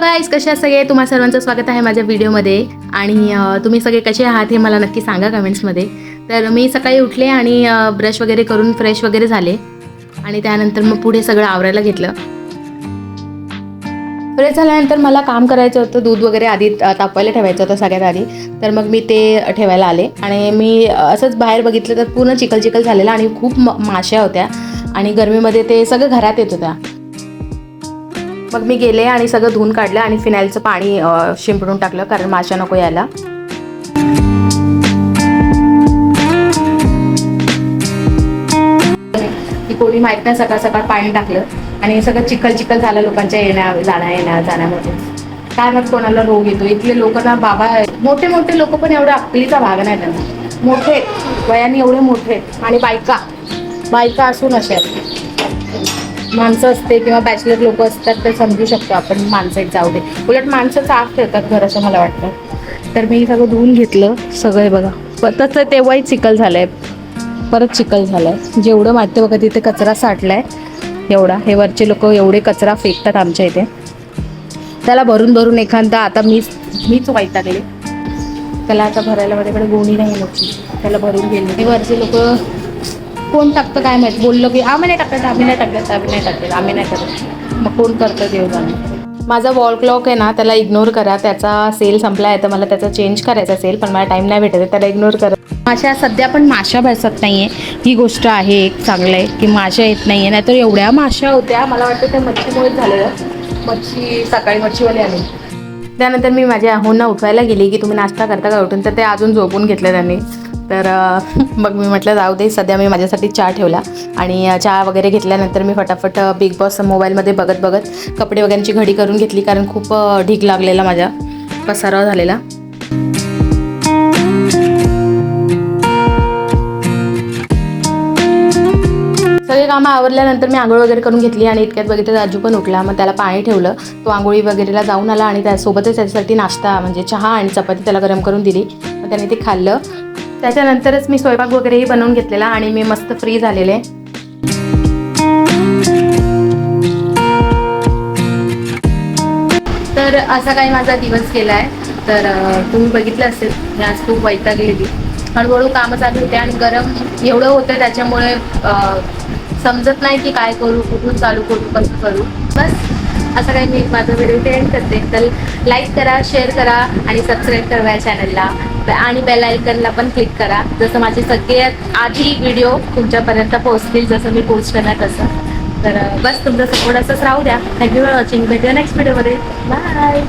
Guys, कसे आहात सगळे? तुम्हा सर्वांचं स्वागत आहे माझ्या व्हिडिओमध्ये. आणि तुम्ही सगळे कसे आहात हे मला नक्की सांगा कमेंट्समध्ये. तर मी सकाळी उठले आणि ब्रश वगैरे करून फ्रेश वगैरे झाले आणि त्यानंतर मग पुढे सगळं आवरायला घेतलं. फ्रेश झाल्यानंतर मला काम करायचं होतं, दूध वगैरे आधी तापवायला ठेवायचं होतं सगळ्यात आधी. तर मग मी ते ठेवायला आले आणि मी असंच बाहेर बघितलं तर पूर्ण चिखल चिखल झालेला आणि खूप माश्या होत्या आणि गरमीमध्ये ते सगळं घरात येत होत्या. मग मी गेले आणि सगळं धुवून काढलं आणि फिनाईलचं पाणी शिंपडून टाकलं कारण माशा नको यायला. की कोणी माहीत नाही सकाळ सकाळ पाणी टाकलं आणि सगळं चिखल चिखल झालं लोकांच्या जाण्यामध्ये. काय मग कोणाला रोग येतो. इथले लोक ना बाबा, मोठे मोठे लोक पण एवढं अक्कलीचा भाग नाही त्यांना. मोठे वयाने एवढे मोठे आणि बायका असून अशा माणसं असते किंवा बॅचलर लोक असतात तर समजू शकतो आपण, माणसं एक जाऊ दे. उलट माणसं साफ ठेवतात घर असं मला वाटतं. तर मी सगळं धुवून घेतलं सगळं. बघा तसं तेव्हाही चिखल झालंय, परत चिखल झालाय. जेवढं वाटतं बघा तिथे कचरा साठलाय एवढा. हे वरचे लोक एवढे कचरा फेकतात आमच्या इथे. त्याला भरून भरून एखादा आता मीच वैतागले त्याला. आता भरायला माझ्याकडे गोणी नाही नव्हती, त्याला भरून गेले. हे वरचे लोक कोण टाकतं काय माहिती. बोललो की आम्ही नाही टाकत, आम्ही नाही टाकत. मग कोण करतं देव जाणे. माझा वॉल क्लॉक आहे ना, त्याला इग्नोर करा. त्याचा सेल संपला आहे तर मला त्याचा चेंज करायचा असेल पण मला टाईम नाही भेटत आहे. त्याला इग्नोर करा. माशा सध्या पण माशा बसत नाही आहे, ही गोष्ट आहे. एक चांगलं आहे की माशा येत नाही आहे, नाहीतर एवढ्या माशा होत्या. मला वाटतं त्या मच्छीमुळेच झालेलं. सकाळी मच्छीवाले आले. त्यानंतर मी माझ्या अहोंना उठवायला गेली की तुम्ही नाश्ता करता का उठून, तर ते अजून झोपून घेतलं त्यांनी. तर मग मी म्हटलं जाऊ दे. सध्या मी माझ्यासाठी चहा ठेवला आणि चहा वगैरे घेतल्यानंतर मी फटाफट बिग बॉस मोबाईलमध्ये बघत कपडे वगैरेची घडी करून घेतली कारण खूप ढीग लागलेला, माझा पसारा झालेला. सगळे कामं आवरल्यानंतर मी आंघोळ वगैरे करून घेतली आणि इतक्यात बघितलं राजू पण उठला. मग त्याला पाणी ठेवलं, तो आंघोळी वगैरेला जाऊन आला आणि त्यासोबतच त्याच्यासाठी नाश्ता म्हणजे चहा आणि चपाती त्याला गरम करून दिली. मग त्याने ते खाल्लं. त्याच्यानंतरच मी स्वयंपाक वगैरेही बनवून घेतलेला आणि मी मस्त फ्री झालेले. तर असा काही माझा दिवस गेला आहे. तर तुम्ही बघितलं असेल मी आज खूप वैतागलेली. हळूहळू कामं चालू होते आणि गरम एवढं होतं त्याच्यामुळे समजत नाही की काय करू, कुठून चालू करू, कसं करू. बस असं काही मी माझा व्हिडिओ एंड करते. तर लाईक करा, शेअर करा आणि सबस्क्राईब करा या चॅनलला आणि बेल आयकनला पण क्लिक करा. जसं माझे सगळ्यात आधी व्हिडिओ तुमच्यापर्यंत पोहोचतील, जसं मी पोस्ट करणार तसं. तर बस तुमचा सपोर्ट असंच राहू द्या. Thank you for watching. भेटूया नेक्स्ट व्हिडिओमध्ये. बाय.